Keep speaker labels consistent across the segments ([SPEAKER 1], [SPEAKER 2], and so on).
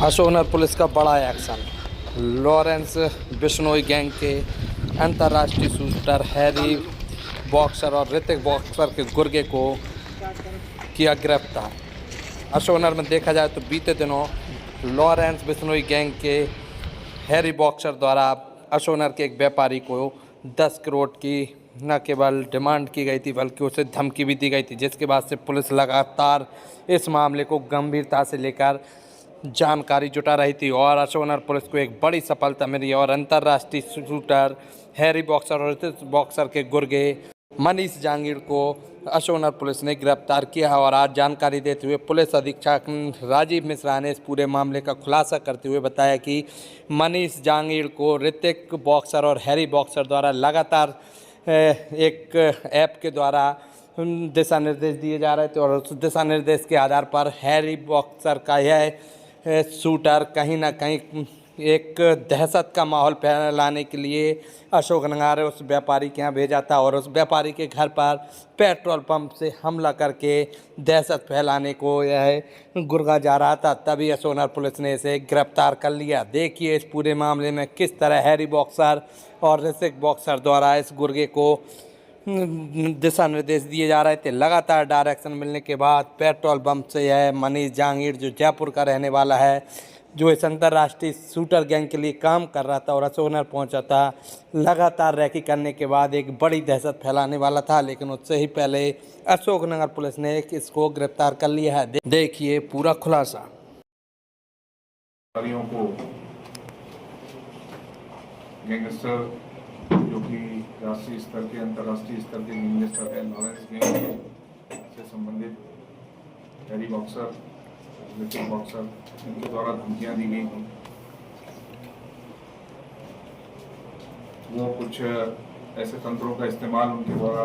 [SPEAKER 1] Ashoknagar police का बड़ा action. Lawrence Bishnoi gang के अंतर्राष्ट्रीय शूटर हैरी बॉक्सर और ऋतिक बॉक्सर के गुर्गे को किया गिरफ्तार। अशोकनगर में देखा जाए तो बीते दिनों लॉरेंस बिश्नोई गैंग के हैरी बॉक्सर द्वारा अशोकनगर के एक व्यापारी को 10 करोड़ की न केवल डिमांड की गई थी बल्कि उसे धमकी भी दी गई थी, जिसके बाद से पुलिस लगातार इस मामले को गंभीरता से लेकर जानकारी जुटा रही थी और अशोकनगर पुलिस को एक बड़ी सफलता मिली और अंतर्राष्ट्रीय शूटर हैरी बॉक्सर और ऋतिक बॉक्सर के गुर्गे मनीष जांगीड़ को अशोकनगर पुलिस ने गिरफ्तार किया और आज जानकारी देते हुए पुलिस अधीक्षक राजीव मिश्रा ने इस पूरे मामले का खुलासा करते हुए बताया कि मनीष जांगीड़ को ऋतिक बॉक्सर और हैरी बॉक्सर द्वारा लगातार एक ऐप के द्वारा दिशा निर्देश दिए जा रहे थे और उस दिशा निर्देश के आधार पर हैरी बॉक्सर का यह शूटर कहीं ना कहीं एक दहशत का माहौल फैलाने के लिए अशोकनगर उस व्यापारी के यहाँ भेजा था और उस व्यापारी के घर पर पेट्रोल पंप से हमला करके दहशत फैलाने को यह गुर्गा जा रहा था। तभी अशोकनगर पुलिस ने इसे गिरफ्तार कर लिया। देखिए इस पूरे मामले में किस तरह हैरी बॉक्सर और ऋतिक बॉक्सर द्वारा इस गुर्गे को दिशा निर्देश दिए जा रहे थे। लगातार डायरेक्शन मिलने के बाद पेट्रोल पंप से यह मनीष जांगीड़ जो जयपुर का रहने वाला है, जो इस अंतर्राष्ट्रीय शूटर गैंग के लिए काम कर रहा था और अशोकनगर पहुंचा था, लगातार रैकी करने के बाद एक बड़ी दहशत फैलाने वाला था, लेकिन उससे ही पहले अशोकनगर पुलिस ने इसको गिरफ्तार कर लिया है। देखिए पूरा खुलासा।
[SPEAKER 2] को गैंगस्टर जो कि राष्ट्रीय स्तर के अंतर्राष्ट्रीय स्तर के गैंगस्टर है, लॉरेंस गैंग से संबंधित हैरी बॉक्सर, ऋतिक बॉक्सर, इनके द्वारा धमकियां दी गई थी। वो कुछ ऐसे तंत्रों का इस्तेमाल उनके द्वारा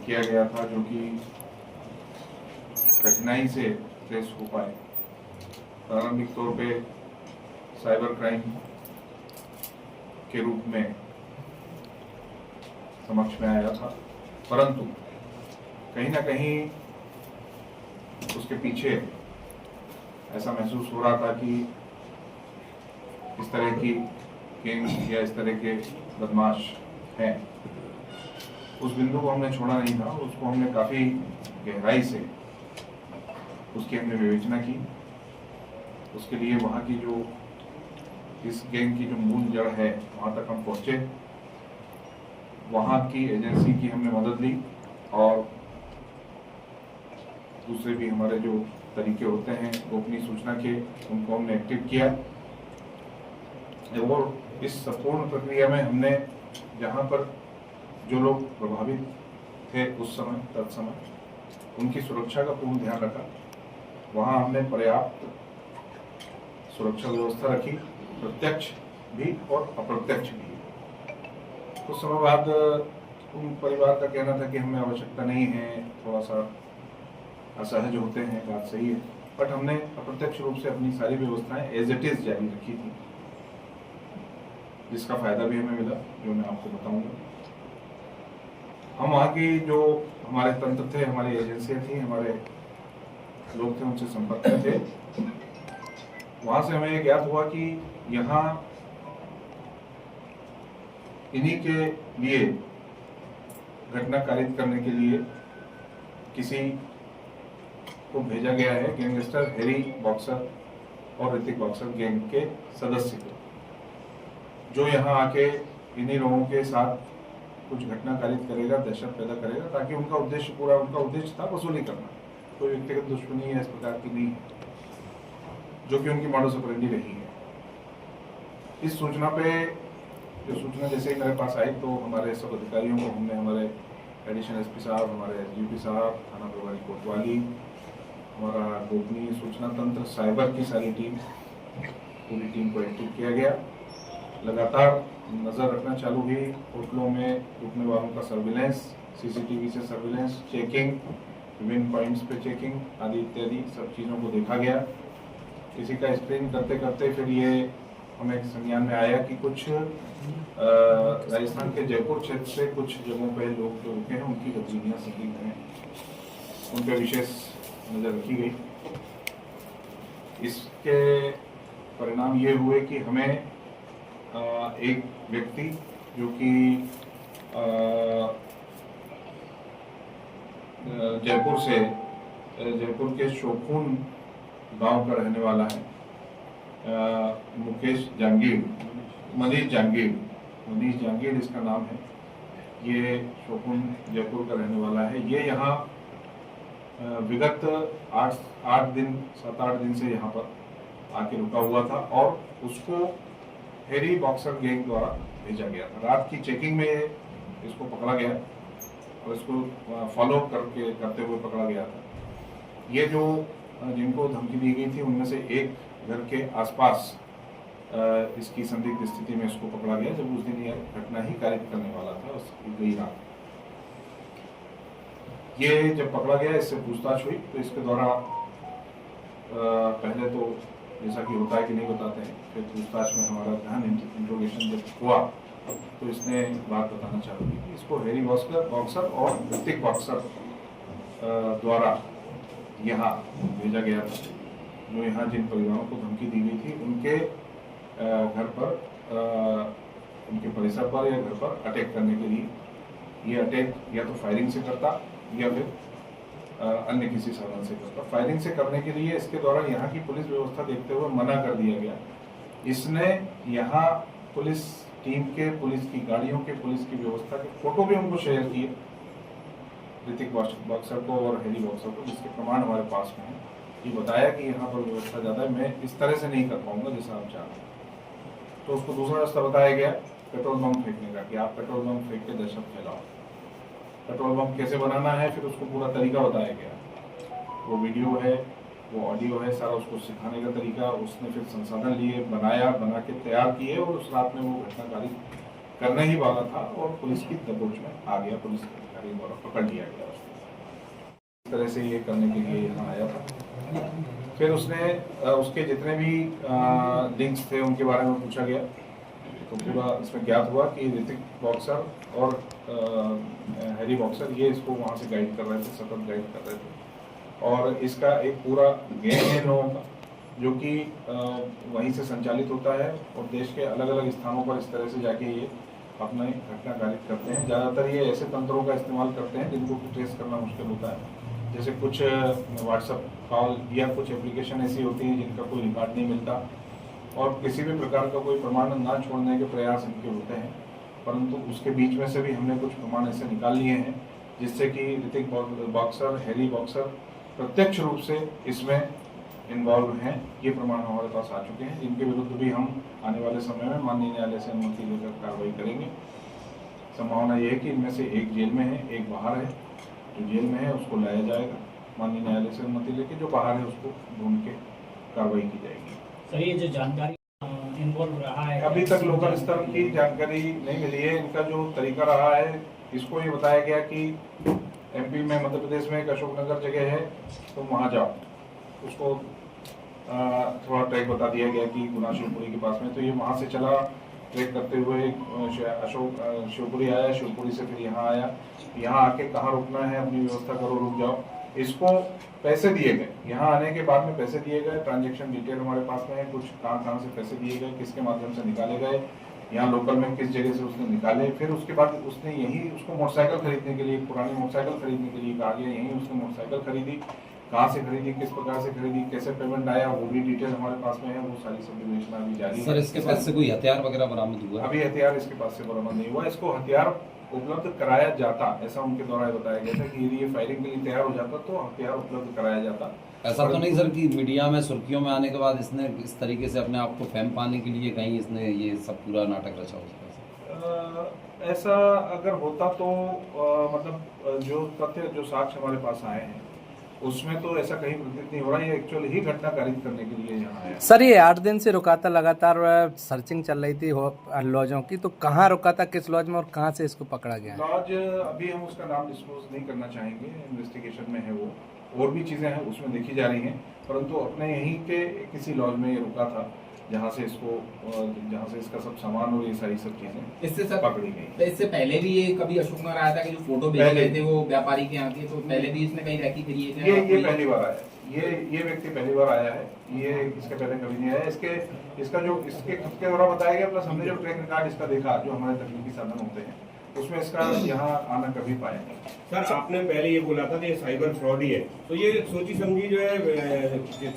[SPEAKER 2] किया गया था जो कि कठिनाई से ट्रेस हो पाए। प्रारंभिक तौर पे साइबर क्राइम के रूप में समक्ष में आया था, परंतु कहीं ना कहीं उसके पीछे ऐसा महसूस हो रहा था कि इस तरह की गैंग या इस तरह के बदमाश हैं। उस बिंदु को हमने छोड़ा नहीं था, उसको हमने काफी गहराई से उसकी हमने विवेचना की। उसके लिए वहाँ की जो इस गैंग की जो मूल जड़ है वहाँ तक हम पहुँचे। वहाँ की एजेंसी की हमने मदद ली और दूसरे भी हमारे जो तरीके होते हैं गोपनीय सूचना के, उनको हमने एक्टिव किया। और इस संपूर्ण प्रक्रिया में हमने जहाँ पर जो लोग प्रभावित थे उस समय तत्समय उनकी सुरक्षा का पूर्ण ध्यान रखा। वहाँ हमने पर्याप्त सुरक्षा व्यवस्था रखी, प्रत्यक्ष भी और अप्रत्यक्ष भी। कुछ समय बाद उन परिवार का कहना था कि हमें आवश्यकता नहीं है, थोड़ा सा असहज होते हैं, बात सही है, बट हमने अप्रत्यक्ष रूप से अपनी सारी व्यवस्थाएं एज इट इज जारी रखी थी, जिसका फायदा भी हमें मिला, जो मैं आपको बताऊंगा। हम वहाँ की जो हमारे तंत्र थे, हमारी एजेंसियां थी, हमारे लोग थे, उनसे संपर्क में थे। वहां से हमें ज्ञात हुआ कि यहाँ इन्हीं के लिए घटना कारित करने के लिए किसी को भेजा गया है, गैंगस्टर हैरी बॉक्सर और ऋतिक बॉक्सर गैंग के सदस्य को, जो यहाँ आके इन्हीं लोगों के साथ कुछ घटना कारित करेगा, दहशत पैदा करेगा, ताकि उनका उद्देश्य था वसूली करना। कोई व्यक्तिगत दुश्मनी है इस प्रकार की नहीं है, जो कि उनकी मॉडस ऑपरेंडी रही है। इस सूचना पे सूचना जैसे ही मेरे पास आई तो हमारे सब अधिकारियों को हमने, हमारे एडिशनल एसपी साहब, हमारे एसडीपी साहब, थाना प्रभारी कोतवाली, हमारा गोपनीय सूचना तंत्र, साइबर की सारी टीम, पूरी टीम को एक्टिव किया गया। लगातार नज़र रखना चालू हुई, होटलों में रुकने वालों का सर्विलेंस, सीसीटीवी से सर्विलेंस, चेकिंग, विभिन्न पॉइंट्स पे चेकिंग आदि इत्यादि सब चीज़ों को देखा गया। किसी का स्क्रीन करते करते फिर ये हमें संज्ञान में आया कि कुछ राजस्थान के जयपुर क्षेत्र से कुछ जगहों पे लोग जो रुके हैं उनकी गतिविधियाँ संदिग्ध हैं, उन पर विशेष नज़र रखी गई। इसके परिणाम ये हुए कि हमें एक व्यक्ति जो कि जयपुर के शोखून गांव का रहने वाला है, मनीष जहांगीर इसका नाम है। ये शोखून जयपुर का रहने वाला है। ये यहाँ विगत 7-8 दिन से यहाँ पर आके रुका हुआ था और उसको हैरी बॉक्सर गैंग द्वारा भेजा गया था। रात की चेकिंग में इसको पकड़ा गया और इसको फॉलो करते हुए पकड़ा गया था। ये जो जिनको धमकी दी गई थी उनमें से एक घर के आसपास इसकी संदिग्ध स्थिति में इसको पकड़ा गया, जब उस दिन यह घटना ही कारित करने वाला था उसकी गई रात। ये जब पकड़ा गया, इससे पूछताछ हुई तो इसके द्वारा पहले तो जैसा कि होता है कि नहीं बताते हैं, फिर पूछताछ में हमारा गहन इंट्रोगेशन जब हुआ तो इसने बात बताना चालू की कि इसको हैरी बॉक्सर और ऋतिक बॉक्सर द्वारा यहाँ भेजा गया था। जो यहाँ जिन परिवारों को धमकी दी गई थी उनके घर पर, उनके परिसर पर या घर पर अटैक करने के लिए। ये अटैक या तो फायरिंग से करता या फिर अन्य किसी साधन से करता। फायरिंग से करने के लिए इसके द्वारा यहाँ की पुलिस व्यवस्था देखते हुए मना कर दिया गया। इसने यहाँ पुलिस टीम के, पुलिस की गाड़ियों के, पुलिस की व्यवस्था के फोटो भी उनको शेयर किए, ऋतिक बॉक्सर को और हैरी बॉक्सर को, जिसके प्रमाण हमारे पास में है। ये बताया कि यहाँ पर व्यवस्था ज़्यादा है, मैं इस तरह से नहीं कर पाऊंगा जैसा आप चाहते हैं। तो उसको दूसरा रास्ता बताया गया पेट्रोल बम फेंकने का, कि आप पेट्रोल बम फेंक के दहशत फैलाओ। पेट्रोल बम कैसे बनाना है फिर उसको पूरा तरीका बताया गया। वो वीडियो है, वो ऑडियो है, सारा उसको सिखाने का तरीका। उसने फिर संसाधन लिए, बना के तैयार किए और उस रात में वो घटनाकारी करने ही वाला था और पुलिस की दबोच में आ गया। पुलिस अधिकारी द्वारा पकड़ लिया गया उसको। इस तरह से ये करने के लिए यहाँ आया था। फिर उसने उसके जितने भी लिंक्स थे उनके बारे में पूछा गया तो पूरा इसमें ज्ञात हुआ कि ऋतिक बॉक्सर और हैरी बॉक्सर ये इसको वहाँ से गाइड कर रहे थे, सतत गाइड कर रहे थे। और इसका एक पूरा गैंग है लोगों का जो कि वहीं से संचालित होता है और देश के अलग अलग स्थानों पर इस तरह से जाके ये अपने घटना कारित करते हैं। ज़्यादातर ये ऐसे तंत्रों का इस्तेमाल करते हैं जिनको ट्रेस करना मुश्किल होता है। जैसे कुछ व्हाट्सएप कॉल या कुछ एप्लीकेशन ऐसी होती है जिनका कोई रिकॉर्ड नहीं मिलता और किसी भी प्रकार का कोई प्रमाण ना छोड़ने के प्रयास इनके होते हैं, परंतु उसके बीच में से भी हमने कुछ प्रमाण ऐसे निकाल लिए हैं जिससे कि ऋतिक बॉक्सर, हैरी बॉक्सर प्रत्यक्ष रूप से इसमें इन्वॉल्व हैं। ये प्रमाण हमारे पास आ चुके हैं, जिनके विरुद्ध भी हम आने वाले समय में माननीय न्यायालय से अनुमति लेकर कार्रवाई करेंगे। संभावना ये है कि इनमें से एक जेल में है, एक बाहर है। जो जेल में है उसको लाया जाएगा माननीय न्यायालय से अनुमति लेके, जो बाहर है उसको ढूंढ के कार्रवाई की जाएगी।
[SPEAKER 3] सर, ये जो जानकारी इन्वॉल्व रहा है,
[SPEAKER 2] अभी तक लोकल स्तर की जानकारी नहीं मिली है। इनका जो तरीका रहा है, इसको ये बताया गया कि एमपी में, मध्य प्रदेश में एक अशोकनगर जगह है तो वहाँ जाओ। उसको थोड़ा ट्रैक बता दिया गया कि गुना शिवपुरी के पास में, तो ये वहाँ से चला ट्रैक करते हुए शिवपुरी आया, शिवपुरी से फिर यहाँ आया। यहाँ आके कहाँ रुकना है अपनी व्यवस्था करो, रुक जाओ। इसको पैसे दिए गए, यहाँ आने के बाद में पैसे दिए गए, ट्रांजैक्शन डिटेल हमारे पास में है, कुछ कहाँ से पैसे दिए गए, किसके माध्यम से निकाले गए, यहाँ लोकल में किस जगह से उसने निकाले। फिर उसके बाद उसने यही उसको मोटरसाइकिल खरीदने के लिए, पुरानी मोटरसाइकिल खरीदने के लिए कहा गया, यहीं उसने मोटरसाइकिल खरीदी। कहाँ से खरीदी, किस प्रकार से खरीदी, कैसे पेमेंट आया, वो भी डिटेल हमारे पास में है। वो सारी सब विवेचना अभी जारी है।
[SPEAKER 4] सर, इसके पास से कोई हथियार वगैरह बरामद हुआ?
[SPEAKER 2] अभी हथियार इसके पास से बरामद नहीं हुआ। इसको हथियार उपलब्ध कराया जाता, ऐसा उनके द्वारा बताया गया था कि यदि ये फायरिंग के लिए तैयार हो जाता तो हथियार उपलब्ध कराया जाता। ऐसा
[SPEAKER 4] तो नहीं सर कि मीडिया में सुर्खियों में आने के बाद इसने इस तरीके से अपने आप को फेम पाने के लिए कहीं इसने ये सब पूरा नाटक रचा हो?
[SPEAKER 2] ऐसा अगर होता तो मतलब जो तथ्य, जो साक्ष्य हमारे पास आए हैं उसमें तो ऐसा कहीं प्रतीत नहीं हो रहा है। ये एक्चुअली ही घटना कारित करने के लिए यहाँ आया।
[SPEAKER 1] सर, ये 8 दिन से रुका था, लगातार सर्चिंग चल रही थी लॉजों की, तो कहाँ रुका था, किस लॉज में और कहाँ से इसको पकड़ा गया?
[SPEAKER 2] लॉज अभी हम उसका नाम डिस्क्लोज नहीं करना चाहेंगे, इन्वेस्टिगेशन में है वो, और भी चीज़ें हैं उसमें देखी जा रही हैं, परंतु अपने यहीं के किसी लॉज में ये रुका था। जहाँ से इसका सब सामान और ये सारी सब चीजें
[SPEAKER 5] इससे सर
[SPEAKER 2] पकड़ी गई।
[SPEAKER 5] इससे पहले भी ये कभी अशोक नगर आया था कि जो फोटो भेजे गए थे वो व्यापारी के यहाँ के, तो पहले भी इसने कहीं रैकी करी है?
[SPEAKER 2] ये पहली बार आया है। ये व्यक्ति पहली बार आया है। ये इसके पहले कभी नहीं आया। इसका जो इसके खुद के द्वारा बताया गया, प्लस हमने जो ट्रैक रिकॉर्ड इसका देखा, जो हमारे तकनीकी साधन होते हैं, उसमें इसका यहाँ आना कभी पाया नहीं।
[SPEAKER 6] सर आपने पहले ये बोला था कि ये साइबर फ्रॉड ही है, तो ये सोची समझी जो है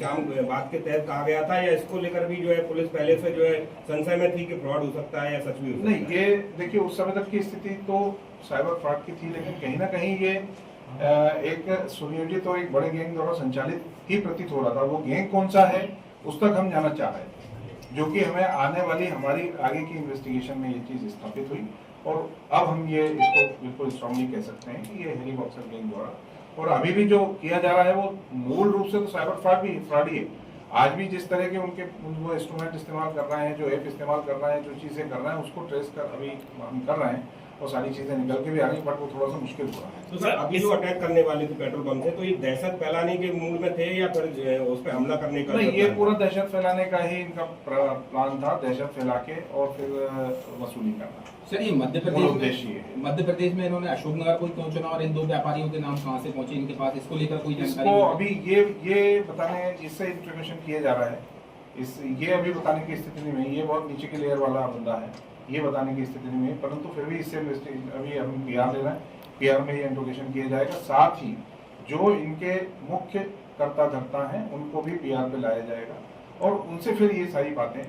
[SPEAKER 6] काम बात के तहत कहा गया था, या इसको लेकर भी जो है पुलिस पहले से जो है संशय में थी कि फ्रॉड हो सकता है या सच भी हो सकता है?
[SPEAKER 2] नहीं, ये देखिए उस समय तक की स्थिति तो साइबर फ्रॉड की थी, लेकिन कहीं ना कहीं ये एक सुनियोजित और एक बड़े गैंग द्वारा संचालित ही प्रतीत हो रहा था। वो गैंग कौन सा है उस तक हम जाना चाह रहे थे, जो कि हमें आने वाली हमारी आगे की इन्वेस्टिगेशन में ये चीज स्थापित हुई। और अब हम ये इसको बिल्कुल स्ट्रांगली कह सकते हैं कि ये हेरी बॉक्सर गैंग द्वारा, और अभी भी जो किया जा रहा है वो मूल रूप से तो साइबर फ्रॉड ही है। आज भी जिस तरह के उनके वो इंस्ट्रूमेंट इस्तेमाल कर रहे हैं, जो ऐप इस्तेमाल कर रहे हैं, जो चीजें कर रहे हैं, उसको ट्रेस कर अभी हम कर रहे हैं और सारी चीजें निकल के भी आ रही, बट वो थोड़ा सा मुश्किल हो रहा है।
[SPEAKER 6] तो सर अभी जो अटैक करने वाले थे पेट्रोल पंप से, तो ये दहशत फैलाने के मूड में थे या फिर उस पर हमला करने का?
[SPEAKER 2] नहीं, ये पूरा दहशत फैलाने का ही इनका प्लान था, दहशत फैला के और फिर वसूली करना।
[SPEAKER 5] सर ये मध्य प्रदेश में इन्होंने अशोक नगर को क्यों चुना और इन दो व्यापारियों के नाम कहाँ से पहुंचे इनके पास, इसको लेकर कोई जानकारी?
[SPEAKER 2] इसको अभी ये बताने, इससे इंट्रोगेशन किया जा रहा है। ये अभी बताने की स्थिति में, ये बहुत नीचे के लेयर वाला बंदा है, ये बताने की स्थिति में, परंतु फिर भी इससे अभी हम PR ले रहे हैं, PR में ये इंट्रोगेशन किया जाएगा। साथ ही जो इनके मुख्य कर्ता धर्ता हैं उनको भी PR पे लाया जाएगा और उनसे फिर ये सारी बातें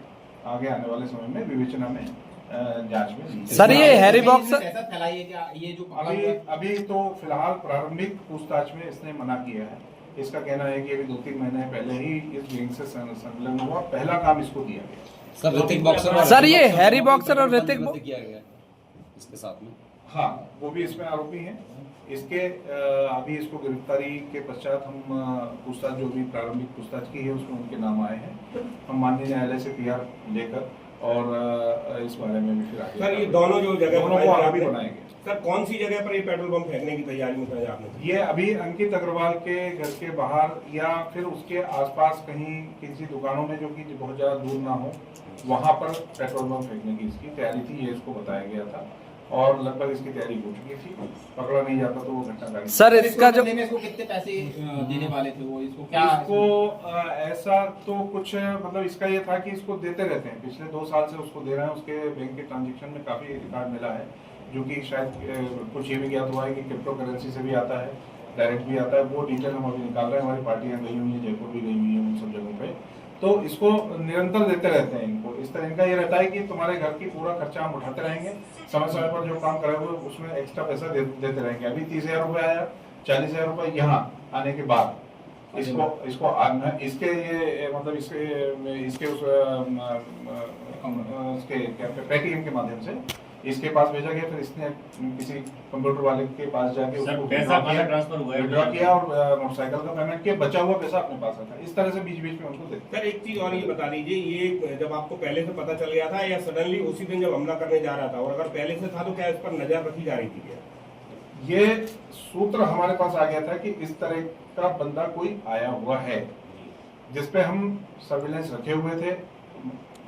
[SPEAKER 2] आगे आने वाले समय में विवेचना में जांच में।
[SPEAKER 1] सर ये हैरी बॉक्सर
[SPEAKER 5] फैलाई है क्या ये जो
[SPEAKER 2] अभी तो फिलहाल प्रारंभिक पूछताछ में इसने मना किया है। इसका कहना है कि अभी 2-3 महीने पहले ही इस गैंग से संलग्न हुआ, पहला काम इसको दिया गया।
[SPEAKER 4] सर ऋतिक बॉक्सर,
[SPEAKER 1] सर ये हैरी बॉक्सर और ऋतिक
[SPEAKER 4] किया गया इसके साथ में?
[SPEAKER 2] हाँ, वो भी इसमें आरोपी हैं। इसके अभी इसको गिरफ्तारी के पश्चात हम पूछताछ, जो भी प्रारंभिक पूछताछ की है उसमें उनके नाम आए हैं। हम माननीय न्यायालय से PR लेकर और इस बारे में भी फिर आगे
[SPEAKER 6] सर ये दोनों जो जगह
[SPEAKER 2] दोनों को आरोपी बनाएंगे।
[SPEAKER 6] सर कौन सी जगह पर ये पेट्रोल पंप फेंकने की तैयारी में था आपने?
[SPEAKER 2] ये अभी अंकित अग्रवाल के घर के बाहर या फिर उसके आसपास कहीं किसी दुकानों में जो कि बहुत ज्यादा दूर ना हो, वहां पर पेट्रोल पंप फेंकने की इसकी तैयारी थी, ये इसको बताया गया था और लगभग इसकी तैयारी हो चुकी थी। पकड़ा नहीं जाता तो वो घटनाकारी।
[SPEAKER 1] सर इसका जो
[SPEAKER 5] इसको कितने पैसे देने वाले थे वो, इसको क्या
[SPEAKER 2] ऐसा तो कुछ मतलब इसका ये था कि इसको देते रहते हैं, पिछले 2 साल से उसको दे रहे हैं। उसके बैंक के ट्रांजेक्शन में काफी रिकॉर्ड मिला है, जो कि शायद कुछ ये भी ज्ञात हुआ है कि क्रिप्टो करेंसी से भी आता है, डायरेक्ट भी आता है। वो डिटेल हम अभी निकाल रहे हैं। हमारी पार्टियां गई हुई है, जयपुर भी गई हुई है, उन सब जगहों पे। तो इसको निरंतर देते रहते हैं इनको। इस तरह इनका ये रहता है कि तुम्हारे घर की पूरा खर्चा हम उठाते रहेंगे, समय समय पर जो काम करेंगे उसमें एक्स्ट्रा पैसा देते रहेंगे। अभी 30,000 रुपये आया, 40,000 रुपये यहाँ आने के बाद इसको इसके ये मतलब इसके उस पेटीएम के माध्यम से इसके पास भेजा गया। फिर इसने किसी कंप्यूटर वाले के पास जाके उसको विड्रॉ किया और मोटरसाइकिल का पेमेंट किया, बचा हुआ पैसा अपने पास रखा। इस तरह से बीच बीच में उनको देते।
[SPEAKER 6] सर एक चीज और ये बता दीजिए, ये जब आपको पहले से पता चल गया था या सडनली उसी दिन जब हमला करने जा रहा था, और अगर पहले से था तो क्या इस पर नजर रखी जा रही थी क्या?
[SPEAKER 2] ये सूत्र हमारे पास आ गया था कि इस तरह का बंदा कोई आया हुआ है, जिसपे हम सर्विलेंस रखे हुए थे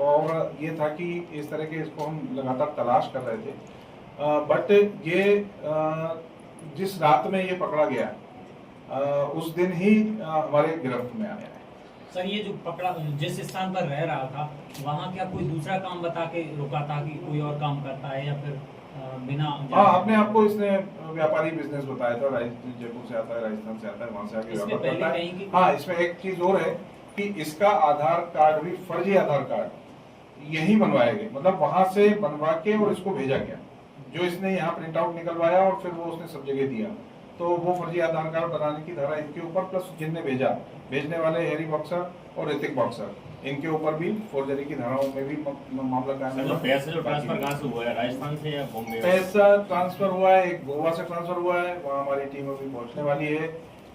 [SPEAKER 2] और ये था कि इस तरह के इसको हम लगातार तलाश कर रहे थे। बट ये जिस रात में ये पकड़ा गया उस दिन ही हमारे गिरफ्त में आया है।
[SPEAKER 3] सर ये जो पकड़ा, जिस स्थान पर रह रहा था वहाँ क्या कोई दूसरा काम बता के रुका था कि कोई और काम करता है या फिर बिना?
[SPEAKER 2] हाँ, अपने आप को इसने व्यापारी बिजनेस बताया था। जयपुर से आता है, राजस्थान से आता है, वहाँ से आके व्यापार करता है। हाँ, इसमें एक चीज और है कि इसका आधार कार्ड भी फर्जी आधार कार्ड यही बनवाया गया, मतलब वहां से बनवा के और इसको भेजा गया। जो इसने यहाँ प्रिंट आउट निकलवाया और फिर वो उसने सब जगह दिया, तो वो फर्जी आधार कार्ड बनाने की धारा इनके ऊपर, प्लस जिनने भेजने वाले हैरी बॉक्सर और ऋतिक बॉक्सर, इनके ऊपर भी फोर्जरी की धाराओं में भी मामला कायम है।
[SPEAKER 7] पैसा जो ट्रांसफर कहाँ से हुआ है, राजस्थान से या बॉम्बे?
[SPEAKER 2] पैसा ट्रांसफर हुआ है, एक गोवा से ट्रांसफर हुआ है, वहाँ हमारी टीम अभी पहुंचने वाली है।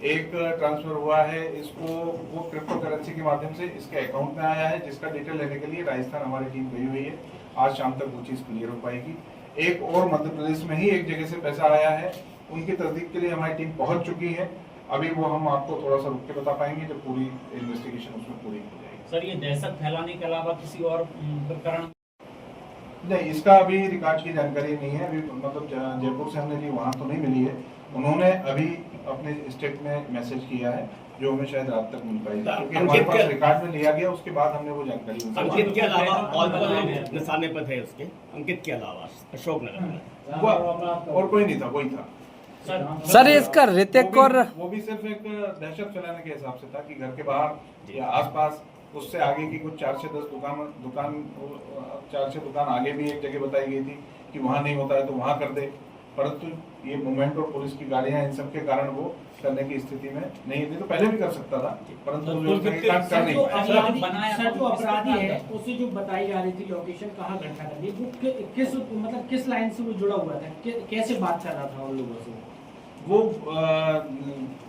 [SPEAKER 2] एक ट्रांसफर हुआ है इसको, वो क्रिप्टो करेंसी के माध्यम से इसके अकाउंट में आया है, जिसका डिटेल लेने के लिए राजस्थान हमारी टीम गई हुई है। आज शाम तक वो चीज क्लियर हो पाएगी। एक और मध्य प्रदेश में ही एक जगह से पैसा आया है, उनकी तस्दीक के लिए हमारी टीम पहुंच चुकी है। अभी वो हम आपको थोड़ा सा रुक के बता पाएंगे जब पूरी इन्वेस्टिगेशन उसमें पूरी हो जाएगी।
[SPEAKER 3] सर, ये दहशत फैलाने के अलावा किसी और प्रकरण?
[SPEAKER 2] नहीं, इसका अभी रिकॉर्ड की जानकारी नहीं है। अभी मतलब जयपुर से हमने जी वहाँ तो नहीं मिली है। उन्होंने अभी अपने स्टेट में मैसेज किया है जो हमें शायद रात तक मिल पाएगी, क्योंकि हमारे पास रिकॉर्ड में लिया गया, उसके बाद हमने वो जानकारी उनसे
[SPEAKER 7] अंकित के अलावा और लोग निशाने पर थे उसके, अंकित के अलावा अशोक नगर
[SPEAKER 2] और कोई नहीं था, वही था
[SPEAKER 1] सर इसका ऋतिक और
[SPEAKER 2] वो भी सिर्फ एक दहशत फैलाने के हिसाब से था कि घर के बाहर या आसपास उससे आगे की कुछ 4 से 10 दुकान 4 से दुकान आगे भी एक जगह बताई गई थी कि वहाँ नहीं होता है तो वहाँ कर दे, परंतु ये मूवमेंट और पुलिस की गाड़ियां इन सब के कारण वो करने की स्थिति में नहीं थी। तो पहले भी कर सकता था, परंतु कर नहीं पाया।
[SPEAKER 8] सर, जो अपराधी है उसे जो बताई जा रही थी लोकेशन कहाँ घटना करनी, वो किस लाइन से वो जुड़ा हुआ था, कैसे बात कर रहा था उन लोगों से?
[SPEAKER 2] वो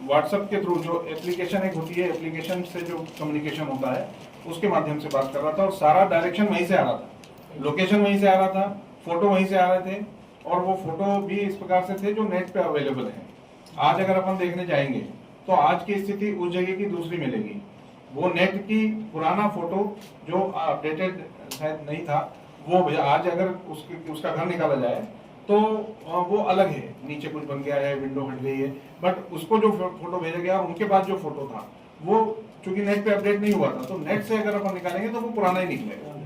[SPEAKER 2] व्हाट्सएप के थ्रू जो एप्लीकेशन एक होती है, एप्लीकेशन से जो कम्युनिकेशन होता है उसके माध्यम से बात कर रहा था और सारा डायरेक्शन वहीं से आ रहा था, लोकेशन वहीं से आ रहा था, फोटो वहीं से आ रहे थे और वो फोटो भी इस प्रकार से थे जो नेट पे अवेलेबल है। आज अगर अपन देखने जाएंगे तो आज की स्थिति उस जगह की दूसरी मिलेगी। वो नेट की पुराना फोटो जो अपडेटेड शायद नहीं था, वो आज अगर उसका घर निकाला जाए तो वो अलग है, नीचे कुछ बन गया है, विंडो हट गई है, बट उसको जो फोटो भेजा गया उनके पास जो फोटो था वो चूंकि नेट पे अपडेट नहीं हुआ था, तो नेट से अगर अपन निकालेंगे तो वो पुराना ही निकलेगा।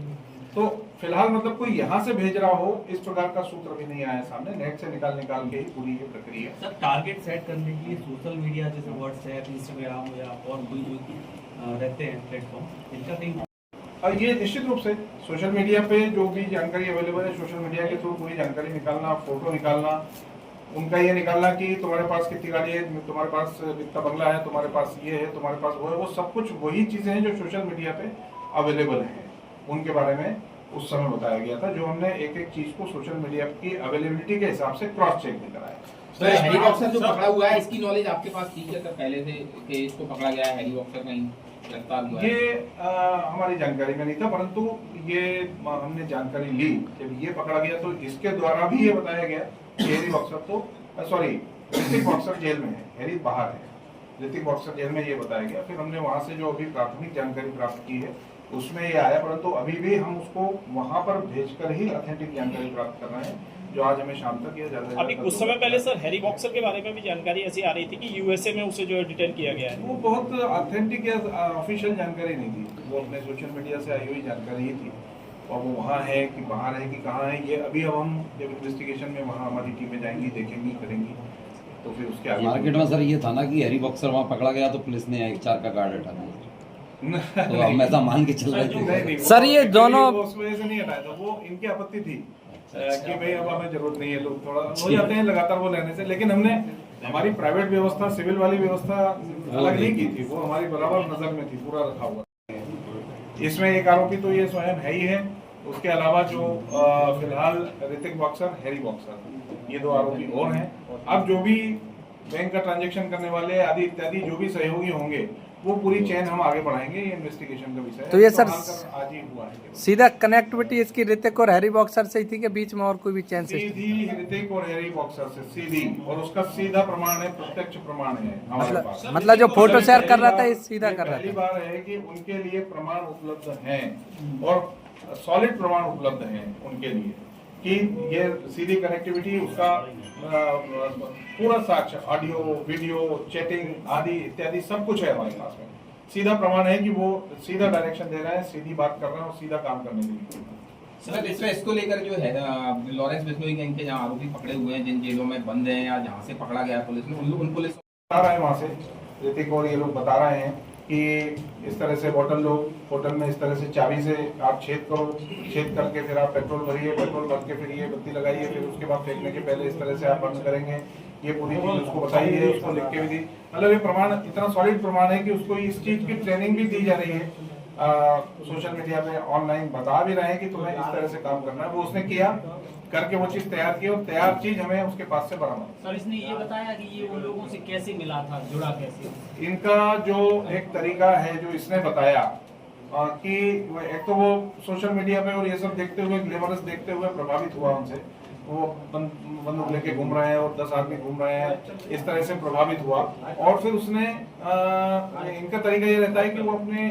[SPEAKER 2] तो फिलहाल मतलब कोई यहाँ से भेज रहा हो इस प्रकार का सूत्र भी नहीं आया सामने, नेट से निकाल के ही पूरी ये प्रक्रिया।
[SPEAKER 9] सर, टारगेट सेट करने के लिए सोशल मीडिया जैसे व्हाट्सएप, इंस्टाग्राम या और कोई जो रहते हैं प्लेटफॉर्म, इनका कहीं
[SPEAKER 2] ये निश्चित रूप से सोशल मीडिया पे जो भी जानकारी अवेलेबल है, सोशल मीडिया के थ्रू पूरी जानकारी निकालना, फोटो निकालना, उनका ये निकालना कि तुम्हारे पास कितनी गाड़ी है, तुम्हारे पास कितना बंगला है, तुम्हारे पास ये है, तुम्हारे पास वो है, वो सब कुछ वही चीजें हैं जो सोशल मीडिया पे अवेलेबल हैं, उनके बारे में उस समय बताया गया था, जो हमने एक एक चीज को सोशल मीडिया की अवेलेबिलिटी के हिसाब से क्रॉस चेक भी कराया।
[SPEAKER 5] सर, हैरी बॉक्सर जो पकड़ा हुआ है इसकी नॉलेज आपके पास थी क्या सर पहले से कि इसको पकड़ा गया है, हैरी बॉक्सर कहीं गिरफ्तार हुआ है?
[SPEAKER 2] ये हमारी जानकारी में नहीं था, परंतु ये हमने जानकारी ली जब ये पकड़ा गया तो इसके द्वारा भी ये बताया गया कि हैरी बॉक्सर तो ऋतिक बॉक्सर जेल में है, हैरी बाहर है, ऋतिक बॉक्सर जेल में ये बताया गया। फिर हमने वहां से जो अभी प्राथमिक जानकारी प्राप्त की है उसमें ये आया, परंतु अभी भी हम उसको वहां पर भेजकर ही ऑथेंटिक जानकारी प्राप्त कर रहे हैं, जो आज हमें शाम तक या ज्यादा।
[SPEAKER 10] अभी कुछ समय पहले सर हैरी बॉक्सर के बारे में भी जानकारी ऐसी आ रही थी कि यूएसए में उसे जो है डिटेन किया गया है।
[SPEAKER 2] वो बहुत ऑथेंटिक या ऑफिशियल जानकारी नहीं थी, वो अपने सोशल मीडिया से आई हुई जानकारी ही थी, और वो वहाँ है कि बाहर है कि कहाँ है, ये अभी अब हम जब इन्वेस्टिगेशन में वहाँ हमारी टीमें जाएंगी, देखेंगी, करेंगी, तो फिर उसके आगे
[SPEAKER 4] मार्केट में सर ये था ना कि हैरी बॉक्सर वहाँ पकड़ा गया तो पुलिस ने एक 4 का गार्ड हटा दिया, तो हम ऐसा मान के चल रहे थे।
[SPEAKER 1] सर, ये दोनों
[SPEAKER 2] उस वजह से नहीं हटाया था, वो इनकी आपत्ति थी कि भाई अब हमें जरूरत नहीं है, लोग थोड़ा हो जाते हैं लगातार वो लेने से, लेकिन हमने हमारी प्राइवेट व्यवस्था, सिविल वाली व्यवस्था अलग नहीं की थी, वो हमारी बराबर नजर में थी, पूरा रखा हुआ। इसमें एक आरोपी तो ये स्वयं है ही है, उसके अलावा जो फिलहाल ऋतिक बॉक्सर, हैरी बॉक्सर, ये 2 आरोपी और हैं। अब जो भी बैंक का ट्रांजैक्शन करने वाले आदि इत्यादि जो भी सहयोगी होंगे वो पूरी चेन हम आगे बढ़ाएंगे, ये इन्वेस्टिगेशन का विषय है।
[SPEAKER 1] तो ये सर
[SPEAKER 2] आज ही हुआ है,
[SPEAKER 1] सीधा कनेक्टिविटी इसकी ऋतिक और हैरी बॉक्सर से ही थी कि बीच में और कोई भी चैन से?
[SPEAKER 2] सीधी ऋतिक और हैरी बॉक्सर से सीधी, और उसका सीधा प्रमाण है, प्रत्यक्ष प्रमाण है हमारे पास।
[SPEAKER 1] मतलब जो फोटो शेयर कर रहा था ये सीधा कर रहा था।
[SPEAKER 2] पहली बार है कि उनके लिए प्रमाण उपलब्ध हैं और सॉलिड प्रमाण उपलब्ध हैं उनके लिए कि ये सीधी कनेक्टिविटी, उसका पूरा साक्ष्य, ऑडियो, वीडियो, चैटिंग आदि इत्यादि सब कुछ है हमारे पास में। सीधा प्रमाण है कि वो सीधा डायरेक्शन दे रहे हैं, सीधी बात कर रहे हैं और सीधा काम करने के लिए।
[SPEAKER 5] सर, इसमें इसको लेकर जो है लॉरेंस बिश्नोई गैंग के जहाँ आरोपी पकड़े हुए हैं, जिन जेलों में बंद हैं या जहाँ से पकड़ा गया पुलिस ने, उन पुलिस
[SPEAKER 2] बता रहे हैं वहाँ से ऋतिक और ये लोग बता रहे हैं कि इस तरह से होटल में इस तरह से चाबी से आप छेद करो, छेद करके फिर आप पेट्रोल भरिए, पेट्रोल भर के फिर ये बत्ती लगाइए, फिर उसके बाद फेंकने के पहले इस तरह से आप बंद करेंगे, ये पूरी चीज उसको बताई है, उसको लिख के भी दी। मतलब ये प्रमाण इतना सॉलिड प्रमाण है कि उसको इस चीज की ट्रेनिंग भी दी जा रही है, सोशल मीडिया पे ऑनलाइन बता भी रहे हैं कि तुम्हें इस तरह से काम करना है। वो उसने किया, करके वो चीज तैयार की और तैयार चीज हमें उसके पास से बरामद।
[SPEAKER 3] सर, इसने ये बताया कि ये उन लोगों से कैसे मिला था, जुड़ा कैसे?
[SPEAKER 2] इनका जो एक तरीका है जो इसने बताया कि एक तो वो सोशल मीडिया पे और ये सब देखते हुए, ग्लैमरस देखते हुए प्रभावित हुआ उनसे। वो बंदूक लेके घूम रहे हैं और 10 आदमी घूम रहे हैं, इस तरह से प्रभावित हुआ। और फिर उसने इनका तरीका ये रहता है कि वो अपने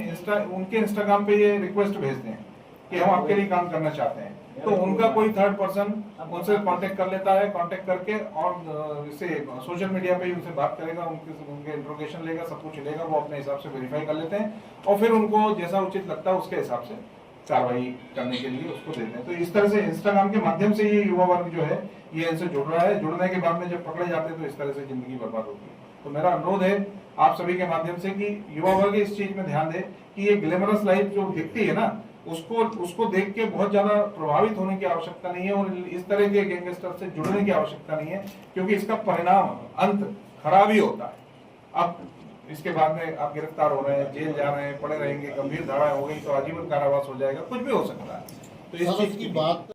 [SPEAKER 2] उनके इंस्टाग्राम पे ये रिक्वेस्ट भेजते हैं कि हम आपके लिए काम करना चाहते हैं, तो उनका कोई थर्ड पर्सन उनसे कांटेक्ट कर लेता है, कांटेक्ट करके और इससे सोशल मीडिया पे ही उनसे बात करेगा, उनके इंट्रोगेशन लेगा, सब कुछ लेगा, वो अपने हिसाब से वेरीफाई कर लेते हैं और फिर उनको जैसा उचित लगता है उसके हिसाब से कार्रवाई करने के लिए उसको देते हैं। तो इस तरह से इंस्टाग्राम के माध्यम से ये युवा वर्ग जो है ये इनसे जुड़ रहा है। जुड़ने के बाद में जब पकड़े जाते हैं तो इस तरह से जिंदगी बर्बाद होती है। तो मेरा अनुरोध है आप सभी के माध्यम से कि युवा वर्ग इस चीज में ध्यान दे कि ये ग्लैमरस लाइफ जो दिखती है ना, उसको देख के बहुत ज्यादा प्रभावित होने की आवश्यकता नहीं है और इस तरह के गैंगस्टर से जुड़ने की आवश्यकता नहीं है, क्योंकि इसका परिणाम अंत खराब ही होता है। अब इसके बाद में आप गिरफ्तार हो रहे हैं, जेल जा रहे हैं, पड़े रहेंगे, गंभीर धारा हो गई तो आजीवन कारावास हो जाएगा, कुछ भी हो सकता है। तो इस चीज की बात